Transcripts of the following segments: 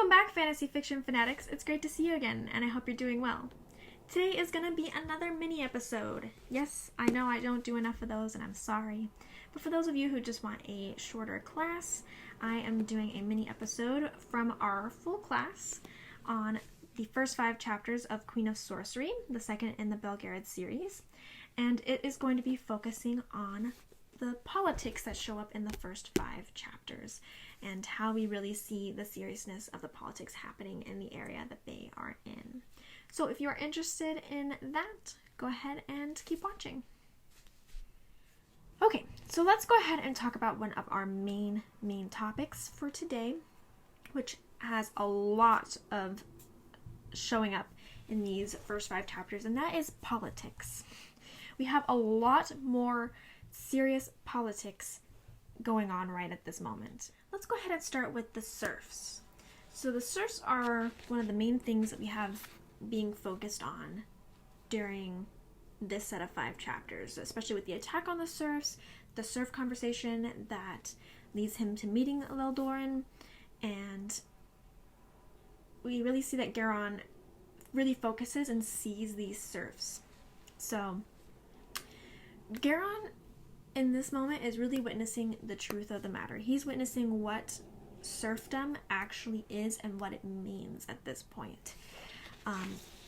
Welcome back, fantasy fiction fanatics. It's great to see you again, and I hope you're doing well. Today is going to be another mini episode. Yes, I know I don't do enough of those, and I'm sorry. But for those of you who just want a shorter class, I am doing a mini episode from our full class on the first 5 chapters of Queen of Sorcery, the second in the Belgariad series. And it is going to be focusing on the politics that show up in the first 5 chapters and how we really see the seriousness of the politics happening in the area that they are in. So if you're interested in that, go ahead and keep watching. Okay, so let's go ahead and talk about one of our main topics for today, which has a lot of showing up in these first 5 chapters, and that is politics. We have a lot more serious politics going on right at this moment. Let's go ahead and start with the serfs. So the serfs are one of the main things that we have being focused on during this set of 5 chapters, especially with the attack on the serfs, the serf conversation that leads him to meeting Leldoran, and we really see that Garon really focuses and sees these serfs. So Garon in this moment is really witnessing the truth of the matter. He's witnessing what serfdom actually is and what it means at this point.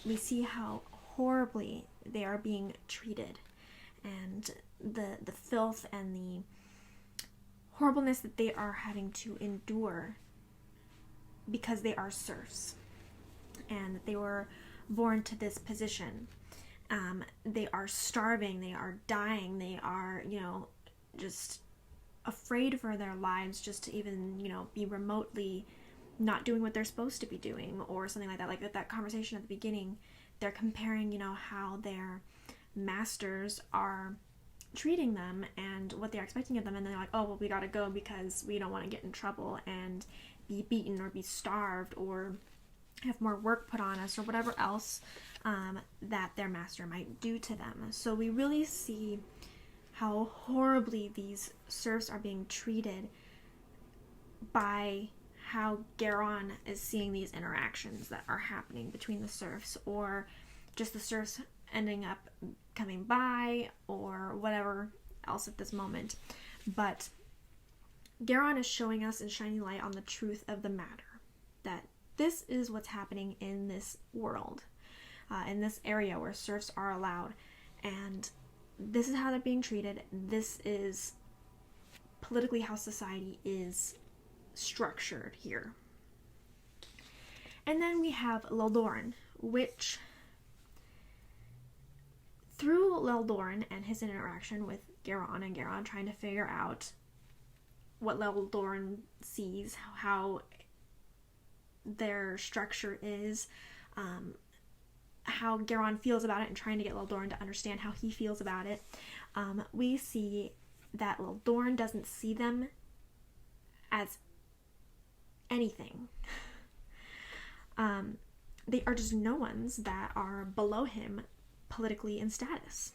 We see how horribly they are being treated, and the filth and the horribleness that they are having to endure because they are serfs and that they were born to this position. They are starving, they are dying, they are, just afraid for their lives just to even, be remotely not doing what they're supposed to be doing or something like that. Like that conversation at the beginning, they're comparing, how their masters are treating them and what they're expecting of them, and they're like, oh, well, we gotta go because we don't want to get in trouble and be beaten or be starved or have more work put on us or whatever else that their master might do to them. So we really see how horribly these serfs are being treated by how Garon is seeing these interactions that are happening between the serfs, or just the serfs ending up coming by or whatever else at this moment. But Garon is showing us and shining light on the truth of the matter, that this is what's happening in this world, in this area where serfs are allowed, and this is how they're being treated. This is politically how society is structured here. And then we have Leldoran, which through Leldoran and his interaction with Garon, and Garon trying to figure out what Leldoran sees, how their structure is, how Garon feels about it, and trying to get Leldoran to understand how he feels about it, we see that Leldoran doesn't see them as anything. They are just no ones that are below him politically in status.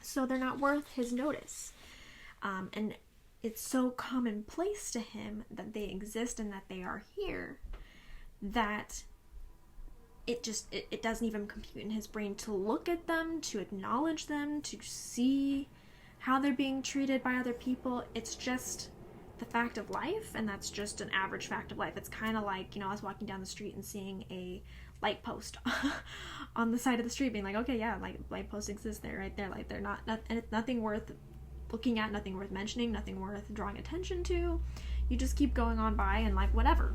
So they're not worth his notice. And it's so commonplace to him that they exist and that they are here that it doesn't even compute in his brain to look at them, to acknowledge them, to see how they're being treated by other people. It's just the fact of life, and that's just an average fact of life. It's kind of like, I was walking down the street and seeing a light post on the side of the street, being like, okay, yeah, like light posts exist there, right there, like they're not, and it's nothing worth looking at, nothing worth mentioning, nothing worth drawing attention to. You just keep going on by and like whatever.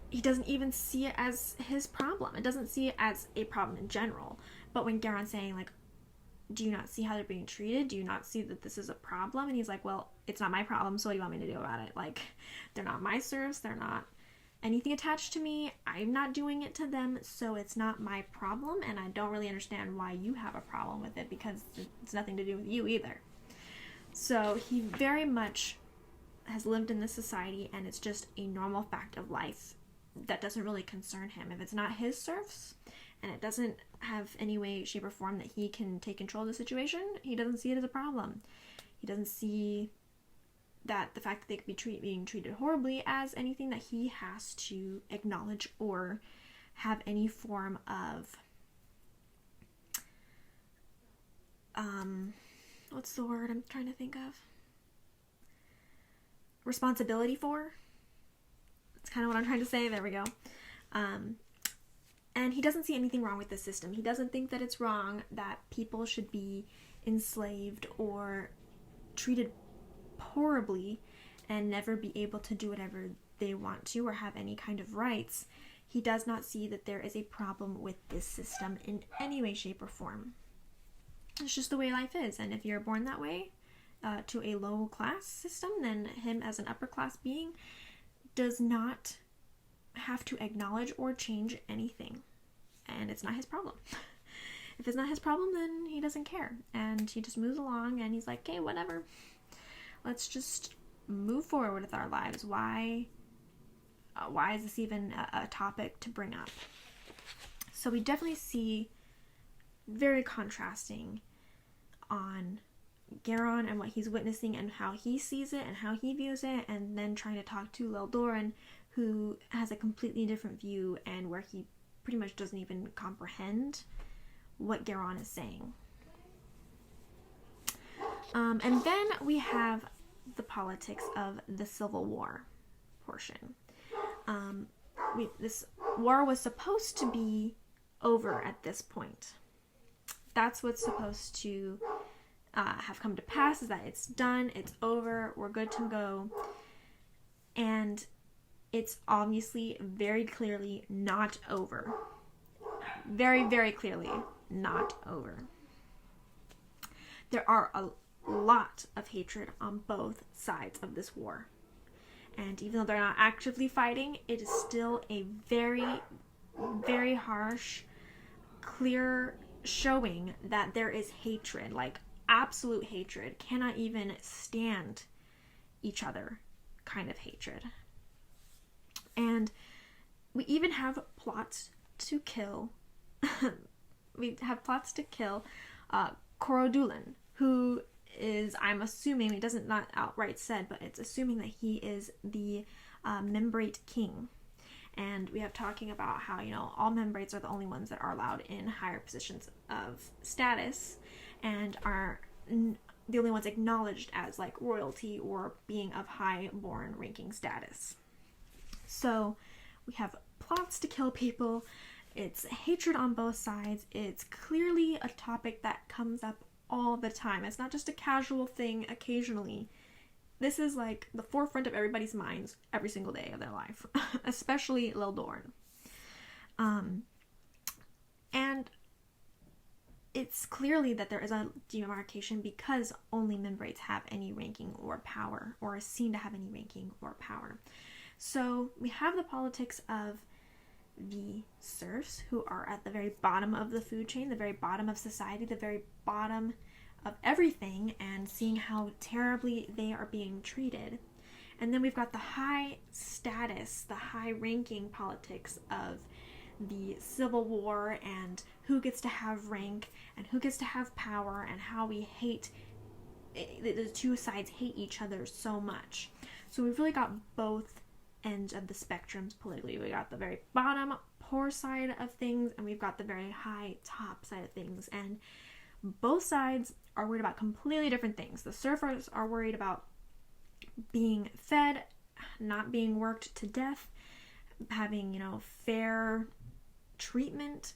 He doesn't even see it as his problem. It doesn't see it as a problem in general. But when Garon's saying, like, do you not see how they're being treated? Do you not see that this is a problem? And he's like, well, it's not my problem, so what do you want me to do about it? Like, they're not my serfs, they're not anything attached to me, I'm not doing it to them, so it's not my problem, and I don't really understand why you have a problem with it, because it's nothing to do with you either. So he very much has lived in this society, and it's just a normal fact of life that doesn't really concern him. If it's not his serfs, and it doesn't have any way, shape, or form that he can take control of the situation, he doesn't see it as a problem. He doesn't see that the fact that they could be being treated horribly as anything that he has to acknowledge or have any form of what's the word I'm trying to think of? Responsibility for. That's kind of what I'm trying to say. There we go. And he doesn't see anything wrong with the system. He doesn't think that it's wrong that people should be enslaved or treated horribly and never be able to do whatever they want to or have any kind of rights. He does not see that there is a problem with this system in any way, shape, or form. It's just the way life is. And if you're born that way, to a low class system, then him as an upper class being does not have to acknowledge or change anything. And it's not his problem. If it's not his problem, then he doesn't care. And he just moves along and he's like, okay, whatever. Let's just move forward with our lives. Why is this even a topic to bring up? So we definitely see very contrasting on Garon and what he's witnessing and how he sees it and how he views it, and then trying to talk to Leldoran, who has a completely different view and where he pretty much doesn't even comprehend what Garon is saying. And then we have the politics of the Civil War portion. This war was supposed to be over at this point. That's what's supposed to have come to pass, is that it's done, it's over, we're good to go. And it's obviously very clearly not over. Very, very clearly not over. There are a lot of hatred on both sides of this war. And even though they're not actively fighting, it is still a very, very harsh, clear showing that there is hatred, like absolute hatred, cannot even stand each other kind of hatred. And we even have plots to kill Corodulan, who is, I'm assuming, it doesn't not outright said, but it's assuming that he is the Membrate King. And we have talking about how, all Membrates are the only ones that are allowed in higher positions of status and are the only ones acknowledged as like royalty or being of high-born ranking status. So we have plots to kill people. It's hatred on both sides. It's clearly a topic that comes up all the time. It's not just a casual thing occasionally. This is like the forefront of everybody's minds every single day of their life, especially Leldoran. And it's clearly that there is a demarcation because only Membrates have any ranking or power, or is seen to have any ranking or power. So we have the politics of the serfs, who are at the very bottom of the food chain, the very bottom of society, the very bottom of everything, and seeing how terribly they are being treated. And then we've got the high status, the high ranking politics of the Civil War and who gets to have rank and who gets to have power, and how we hate, the two sides hate each other so much. So we've really got both ends of the spectrums politically. We got the very bottom poor side of things, and we've got the very high top side of things, and both sides are worried about completely different things. The serfs are worried about being fed, not being worked to death, having, fair treatment,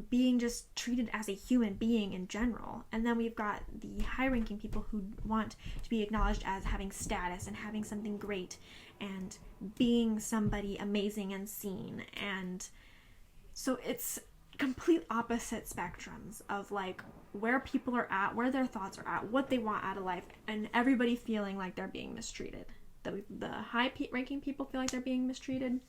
being just treated as a human being in general. And then we've got the high-ranking people who want to be acknowledged as having status and having something great and being somebody amazing and seen. And so it's complete opposite spectrums of like where people are at, where their thoughts are at, what they want out of life, and everybody feeling like they're being mistreated. The high-ranking people feel like they're being mistreated,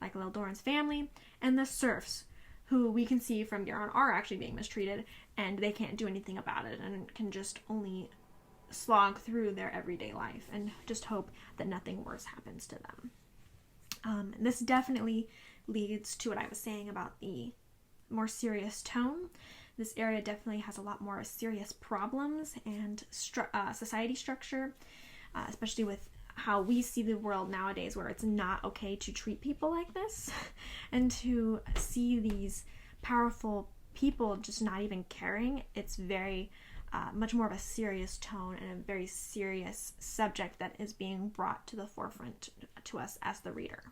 like Leldoran's family, and the serfs, who we can see from Garon are actually being mistreated, and they can't do anything about it, and can just only slog through their everyday life and just hope that nothing worse happens to them. This definitely leads to what I was saying about the more serious tone. This area definitely has a lot more serious problems and society structure. especially with how we see the world nowadays, where it's not okay to treat people like this, and to see these powerful people just not even caring. It's very much more of a serious tone and a very serious subject that is being brought to the forefront to us as the reader.